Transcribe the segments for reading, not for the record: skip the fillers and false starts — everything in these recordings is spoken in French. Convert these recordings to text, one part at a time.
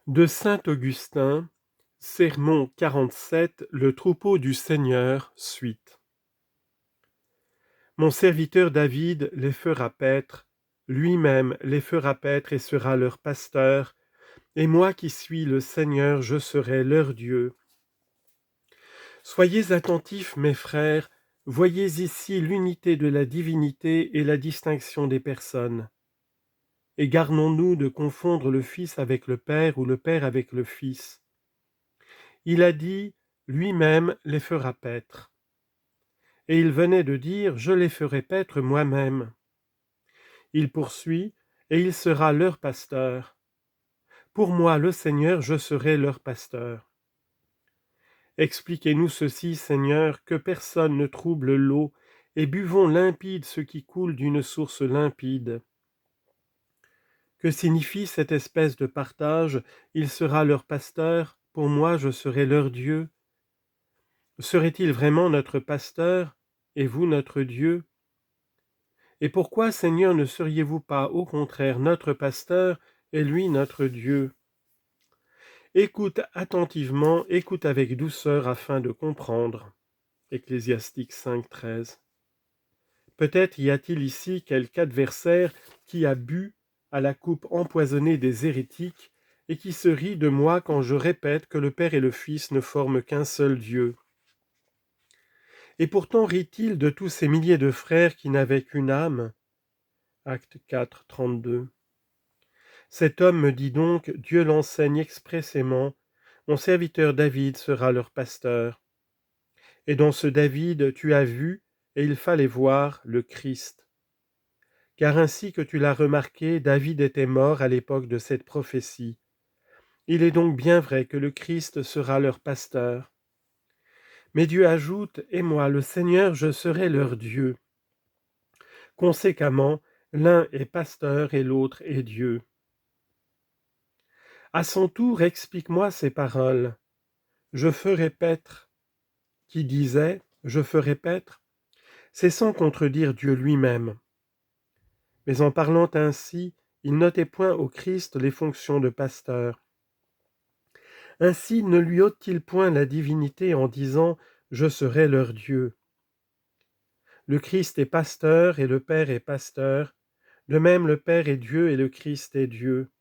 De saint Augustin, Sermon 47, le troupeau du Seigneur, suite. Mon serviteur David les fera paître, lui-même les fera paître et sera leur pasteur, et moi qui suis le Seigneur, je serai leur Dieu. Soyez attentifs, mes frères, voyez ici l'unité de la divinité et la distinction des personnes. Et gardons-nous de confondre le Fils avec le Père ou le Père avec le Fils. Il a dit, lui-même les fera paître. Et il venait de dire, je les ferai paître moi-même. Il poursuit, et il sera leur pasteur. Pour moi, le Seigneur, je serai leur pasteur. Expliquez-nous ceci, Seigneur, que personne ne trouble l'eau, et buvons limpide ce qui coule d'une source limpide. Que signifie cette espèce de partage? Il sera leur pasteur, pour moi je serai leur Dieu. Serait-il vraiment notre pasteur, et vous notre Dieu? Et pourquoi, Seigneur, ne seriez-vous pas au contraire notre pasteur, et lui notre Dieu? Écoute attentivement, écoute avec douceur afin de comprendre. Ecclésiastique 5.13. Peut-être y a-t-il ici quelque adversaire qui a bu à la coupe empoisonnée des hérétiques et qui se rit de moi quand je répète que le Père et le Fils ne forment qu'un seul Dieu. Et pourtant rit-il de tous ces milliers de frères qui n'avaient qu'une âme? Acte 4, 32. Cet homme me dit donc, Dieu l'enseigne expressément, mon serviteur David sera leur pasteur. Et dans ce David tu as vu, et il fallait voir, le Christ. Car ainsi que tu l'as remarqué, David était mort à l'époque de cette prophétie. Il est donc bien vrai que le Christ sera leur pasteur. Mais Dieu ajoute, et moi, le Seigneur, je serai leur Dieu. Conséquemment, l'un est pasteur et l'autre est Dieu. À son tour, explique-moi ces paroles. Je ferai paître. Qui disait, je ferai paître, c'est sans contredire Dieu lui-même. Mais en parlant ainsi, il n'ôtait point au Christ les fonctions de pasteur. Ainsi ne lui ôte-t-il point la divinité en disant « Je serai leur Dieu ». Le Christ est pasteur et le Père est pasteur, de même le Père est Dieu et le Christ est Dieu.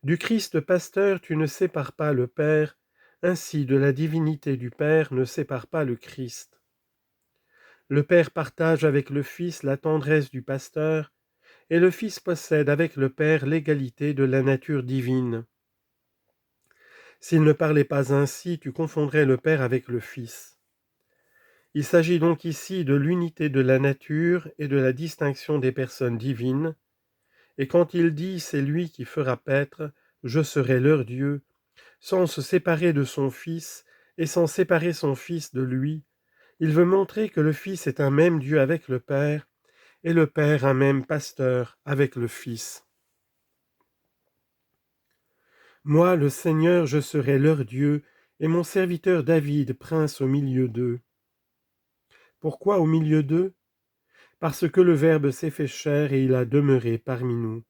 Du Christ pasteur tu ne sépares pas le Père, ainsi de la divinité du Père ne sépare pas le Christ. Le Père partage avec le Fils la tendresse du pasteur, et le Fils possède avec le Père l'égalité de la nature divine. S'il ne parlait pas ainsi, tu confondrais le Père avec le Fils. Il s'agit donc ici de l'unité de la nature et de la distinction des personnes divines, et quand il dit « c'est lui qui fera paître, je serai leur Dieu », sans se séparer de son Fils et sans séparer son Fils de lui, il veut montrer que le Fils est un même Dieu avec le Père, et le Père un même pasteur avec le Fils. Moi, le Seigneur, je serai leur Dieu, et mon serviteur David, prince au milieu d'eux. Pourquoi au milieu d'eux? Parce que le Verbe s'est fait chair et il a demeuré parmi nous.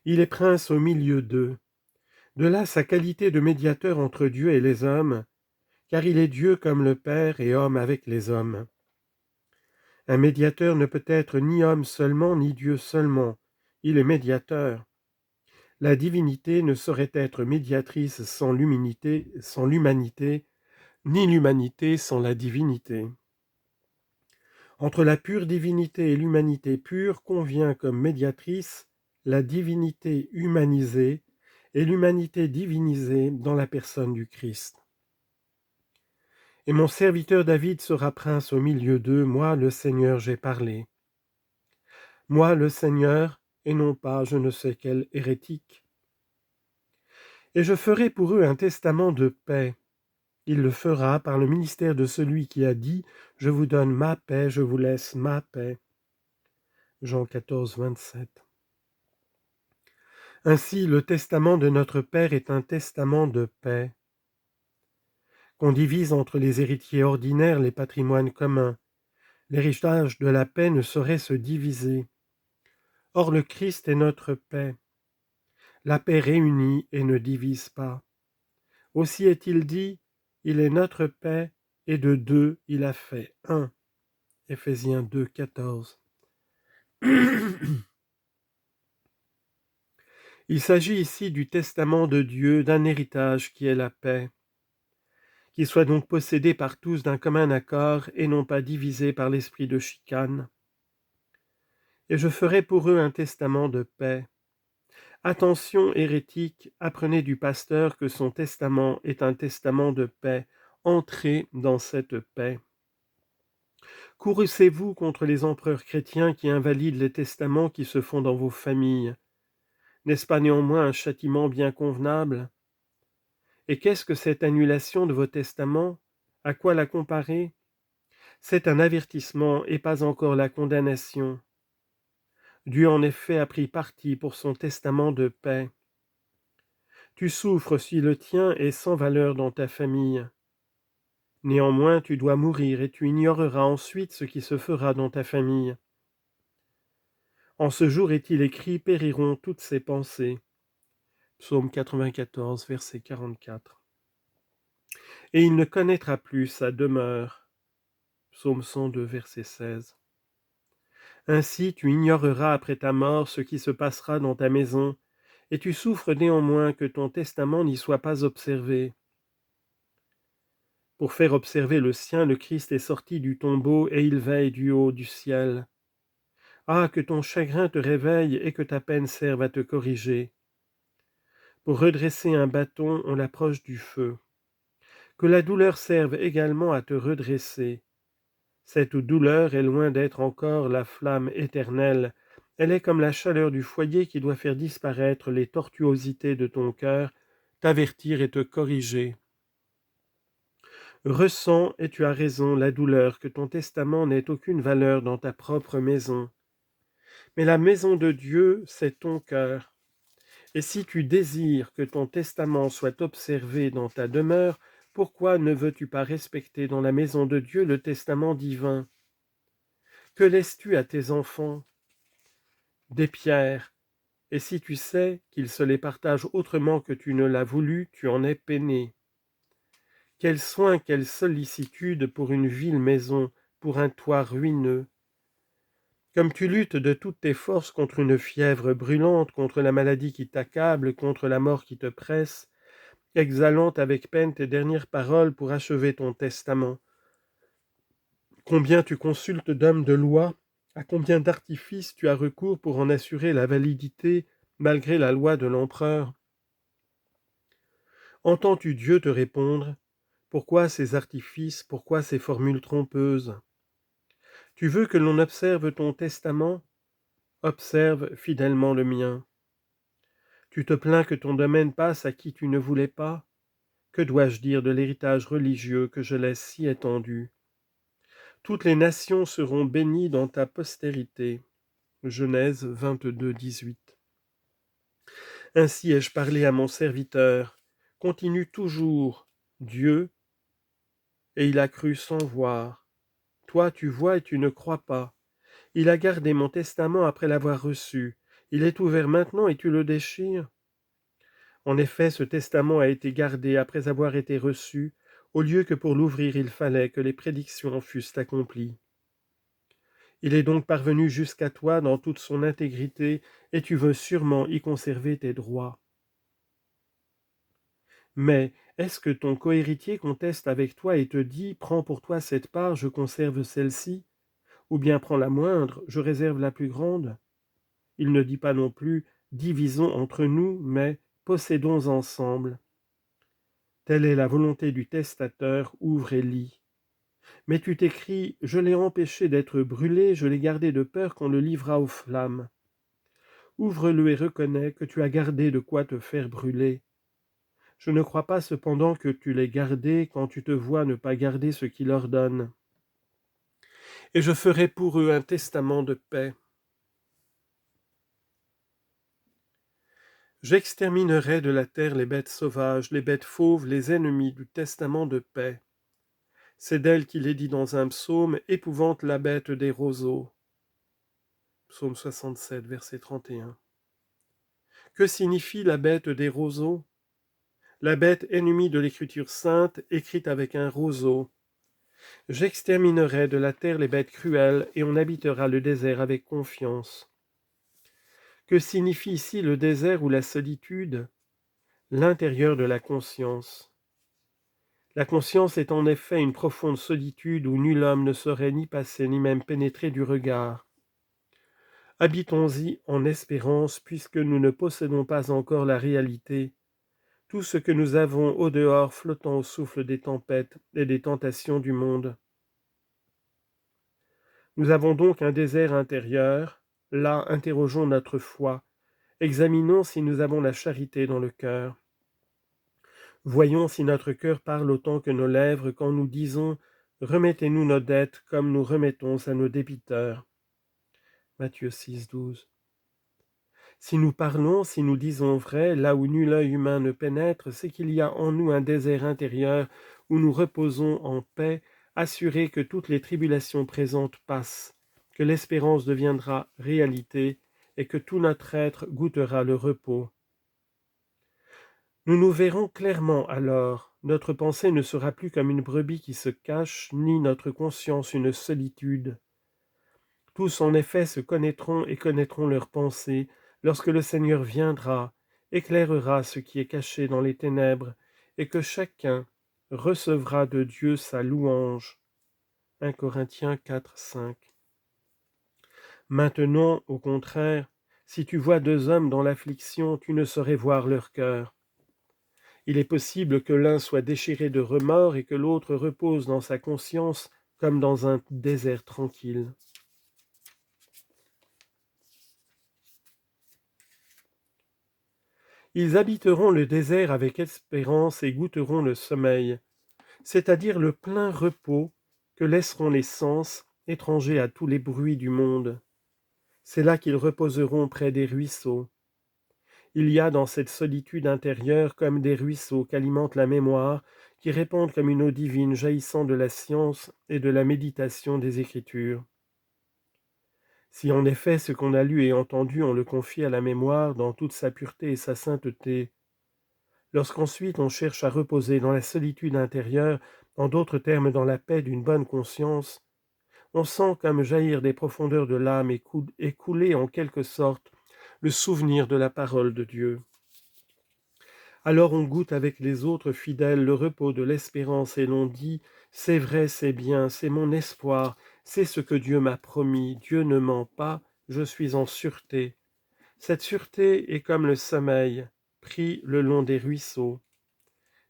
Il est prince au milieu d'eux. De là sa qualité de médiateur entre Dieu et les hommes, car il est Dieu comme le Père et homme avec les hommes. Un médiateur ne peut être ni homme seulement, ni Dieu seulement. Il est médiateur. La divinité ne saurait être médiatrice sans l'humanité, ni l'humanité sans la divinité. Entre la pure divinité et l'humanité pure convient comme médiatrice la divinité humanisée et l'humanité divinisée dans la personne du Christ. Et mon serviteur David sera prince au milieu d'eux, moi le Seigneur j'ai parlé. Moi le Seigneur, et non pas je ne sais quel hérétique. Et je ferai pour eux un testament de paix. Il le fera par le ministère de celui qui a dit « Je vous donne ma paix, je vous laisse ma paix ». Jean 14, 27. Ainsi, le testament de notre Père est un testament de paix. Qu'on divise entre les héritiers ordinaires les patrimoines communs. L'héritage de la paix ne saurait se diviser. Or le Christ est notre paix. La paix réunit et ne divise pas. Aussi est-il dit, il est notre paix, et de deux il a fait un. Éphésiens 2, 14. Il s'agit ici du testament de Dieu, d'un héritage qui est la paix, qui soit donc possédé par tous d'un commun accord et non pas divisé par l'esprit de chicane. Et je ferai pour eux un testament de paix. Attention, hérétique, apprenez du pasteur que son testament est un testament de paix. Entrez dans cette paix. Courroucez-vous contre les empereurs chrétiens qui invalident les testaments qui se font dans vos familles. N'est-ce pas néanmoins un châtiment bien convenable? Et qu'est-ce que cette annulation de vos testaments? À quoi la comparer? C'est un avertissement et pas encore la condamnation. Dieu en effet a pris parti pour son testament de paix. Tu souffres si le tien est sans valeur dans ta famille. Néanmoins, tu dois mourir et tu ignoreras ensuite ce qui se fera dans ta famille. En ce jour est-il écrit, périront toutes ses pensées. Psaume 94, verset 44. Et il ne connaîtra plus sa demeure. Psaume 102, verset 16. Ainsi tu ignoreras après ta mort ce qui se passera dans ta maison, et tu souffres néanmoins que ton testament n'y soit pas observé. Pour faire observer le sien, le Christ est sorti du tombeau et il veille du haut du ciel. Ah, que ton chagrin te réveille et que ta peine serve à te corriger. Pour redresser un bâton, on l'approche du feu. Que la douleur serve également à te redresser. Cette douleur est loin d'être encore la flamme éternelle. Elle est comme la chaleur du foyer qui doit faire disparaître les tortuosités de ton cœur, t'avertir et te corriger. Ressens, et tu as raison, la douleur que ton testament n'ait aucune valeur dans ta propre maison. Mais la maison de Dieu, c'est ton cœur. Et si tu désires que ton testament soit observé dans ta demeure, pourquoi ne veux-tu pas respecter dans la maison de Dieu le testament divin? Que laisses-tu à tes enfants? Des pierres. Et si tu sais qu'ils se les partagent autrement que tu ne l'as voulu, tu en es peiné. Quel soin, quelle sollicitude pour une vile maison, pour un toit ruineux. Comme tu luttes de toutes tes forces contre une fièvre brûlante, contre la maladie qui t'accable, contre la mort qui te presse, exhalant avec peine tes dernières paroles pour achever ton testament. Combien tu consultes d'hommes de loi, à combien d'artifices tu as recours pour en assurer la validité, malgré la loi de l'empereur. Entends-tu Dieu te répondre? Pourquoi ces artifices, pourquoi ces formules trompeuses? Tu veux que l'on observe ton testament? Observe fidèlement le mien. Tu te plains que ton domaine passe à qui tu ne voulais pas? Que dois-je dire de l'héritage religieux que je laisse si étendu? Toutes les nations seront bénies dans ta postérité. Genèse 22, 18. Ainsi ai-je parlé à mon serviteur. Continue toujours, Dieu, et il a cru sans voir. Toi, tu vois et tu ne crois pas. Il a gardé mon testament après l'avoir reçu. Il est ouvert maintenant et tu le déchires. En effet, ce testament a été gardé après avoir été reçu, au lieu que pour l'ouvrir il fallait que les prédictions fussent accomplies. Il est donc parvenu jusqu'à toi dans toute son intégrité, et tu veux sûrement y conserver tes droits. Mais est-ce que ton cohéritier conteste avec toi et te dit « Prends pour toi cette part, je conserve celle-ci » ou bien « Prends la moindre, je réserve la plus grande » Il ne dit pas non plus « Divisons entre nous », mais « Possédons ensemble ». Telle est la volonté du testateur, ouvre et lis. Mais tu t'écris « Je l'ai empêché d'être brûlé, je l'ai gardé de peur qu'on le livrât aux flammes ». Ouvre-le et reconnais que tu as gardé de quoi te faire brûler. Je ne crois pas cependant que tu l'aies gardé quand tu te vois ne pas garder ce qu'il ordonne. Et je ferai pour eux un testament de paix. J'exterminerai de la terre les bêtes sauvages, les bêtes fauves, les ennemis du testament de paix. C'est d'elle qu'il est dit dans un psaume, épouvante la bête des roseaux. Psaume 67, verset 31. Que signifie la bête des roseaux? La bête ennemie de l'écriture sainte, écrite avec un roseau. J'exterminerai de la terre les bêtes cruelles, et on habitera le désert avec confiance. Que signifie ici le désert ou la solitude? L'intérieur de la conscience. La conscience est en effet une profonde solitude où nul homme ne saurait ni passer ni même pénétrer du regard. Habitons-y en espérance, puisque nous ne possédons pas encore la réalité, tout ce que nous avons au dehors flottant au souffle des tempêtes et des tentations du monde. Nous avons donc un désert intérieur, là interrogeons notre foi, examinons si nous avons la charité dans le cœur. Voyons si notre cœur parle autant que nos lèvres quand nous disons « Remettez-nous nos dettes comme nous remettons à nos débiteurs ». Matthieu 6, 12. Si nous parlons, si nous disons vrai, là où nul œil humain ne pénètre, c'est qu'il y a en nous un désert intérieur où nous reposons en paix, assurés que toutes les tribulations présentes passent, que l'espérance deviendra réalité et que tout notre être goûtera le repos. Nous nous verrons clairement alors, notre pensée ne sera plus comme une brebis qui se cache, ni notre conscience une solitude. Tous en effet se connaîtront et connaîtront leurs pensées, lorsque le Seigneur viendra, éclairera ce qui est caché dans les ténèbres, et que chacun recevra de Dieu sa louange. 1 Corinthiens 4, 5. Maintenant, au contraire, si tu vois deux hommes dans l'affliction, tu ne saurais voir leur cœur. Il est possible que l'un soit déchiré de remords et que l'autre repose dans sa conscience comme dans un désert tranquille. Ils habiteront le désert avec espérance et goûteront le sommeil, c'est-à-dire le plein repos que laisseront les sens, étrangers à tous les bruits du monde. C'est là qu'ils reposeront près des ruisseaux. Il y a dans cette solitude intérieure comme des ruisseaux qu'alimente la mémoire, qui répandent comme une eau divine jaillissant de la science et de la méditation des Écritures. Si en effet ce qu'on a lu et entendu on le confie à la mémoire dans toute sa pureté et sa sainteté, lorsqu'ensuite on cherche à reposer dans la solitude intérieure, en d'autres termes dans la paix d'une bonne conscience, on sent comme jaillir des profondeurs de l'âme et couler en quelque sorte le souvenir de la parole de Dieu. Alors on goûte avec les autres fidèles le repos de l'espérance et l'on dit « C'est vrai, c'est bien, c'est mon espoir, c'est ce que Dieu m'a promis, Dieu ne ment pas, je suis en sûreté. » Cette sûreté est comme le sommeil, pris le long des ruisseaux,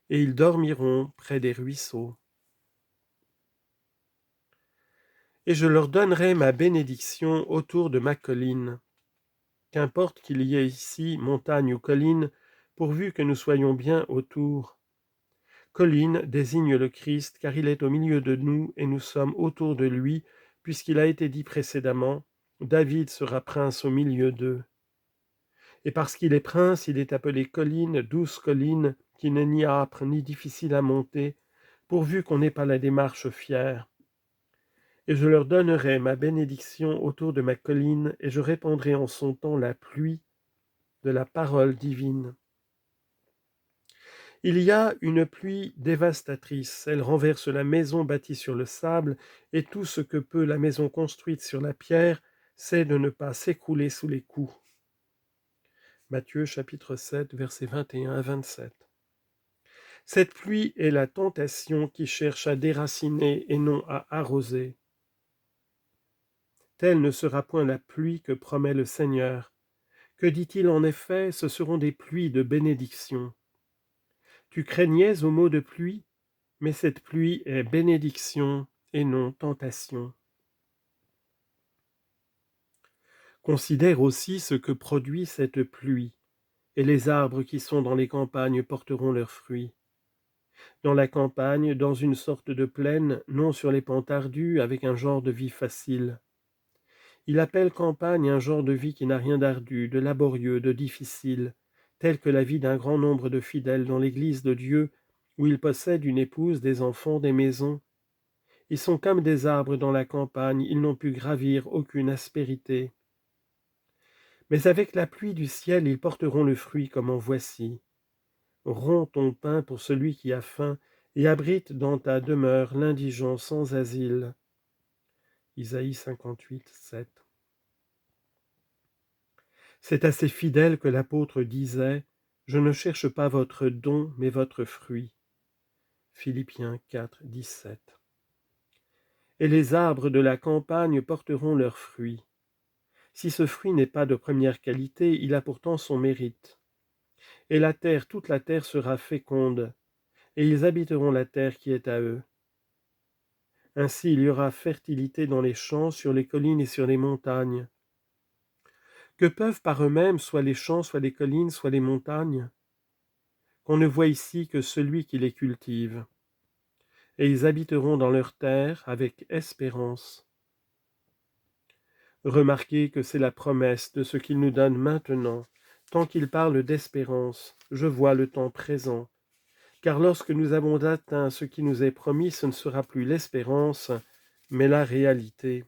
et ils dormiront près des ruisseaux. Et je leur donnerai ma bénédiction autour de ma colline. Qu'importe qu'il y ait ici montagne ou colline, pourvu que nous soyons bien autour. Colline désigne le Christ, car il est au milieu de nous et nous sommes autour de lui, puisqu'il a été dit précédemment, David sera prince au milieu d'eux. Et parce qu'il est prince, il est appelé colline, douce colline, qui n'est ni âpre ni difficile à monter, pourvu qu'on n'ait pas la démarche fière. Et je leur donnerai ma bénédiction autour de ma colline, et je répandrai en son temps la pluie de la parole divine. Il y a une pluie dévastatrice, elle renverse la maison bâtie sur le sable, et tout ce que peut la maison construite sur la pierre, c'est de ne pas s'écrouler sous les coups. Matthieu chapitre 7, versets 21 à 27. Cette pluie est la tentation qui cherche à déraciner et non à arroser. Telle ne sera point la pluie que promet le Seigneur. Que dit-il en effet? Ce seront des pluies de bénédiction. Tu craignais au mot de pluie, mais cette pluie est bénédiction et non tentation. Considère aussi ce que produit cette pluie, et les arbres qui sont dans les campagnes porteront leurs fruits. Dans la campagne, dans une sorte de plaine, non sur les pentes ardues, avec un genre de vie facile. Il appelle campagne un genre de vie qui n'a rien d'ardu, de laborieux, de difficile, tel que la vie d'un grand nombre de fidèles dans l'Église de Dieu, où il possède une épouse, des enfants, des maisons. Ils sont comme des arbres dans la campagne, ils n'ont pu gravir aucune aspérité. Mais avec la pluie du ciel, ils porteront le fruit comme en voici. Romps ton pain pour celui qui a faim, et abrite dans ta demeure l'indigent sans asile. Isaïe 58, 7. C'est à ses fidèles que l'apôtre disait « Je ne cherche pas votre don, mais votre fruit ». Philippiens 4, 17. Et les arbres de la campagne porteront leurs fruits. Si ce fruit n'est pas de première qualité, il a pourtant son mérite. Et la terre, toute la terre sera féconde, et ils habiteront la terre qui est à eux. Ainsi il y aura fertilité dans les champs, sur les collines et sur les montagnes. Que peuvent par eux-mêmes soit les champs, soit les collines, soit les montagnes, qu'on ne voit ici que celui qui les cultive. Et ils habiteront dans leur terre avec espérance. Remarquez que c'est la promesse de ce qu'il nous donne maintenant. Tant qu'il parle d'espérance, je vois le temps présent. Car lorsque nous avons atteint ce qui nous est promis, ce ne sera plus l'espérance, mais la réalité.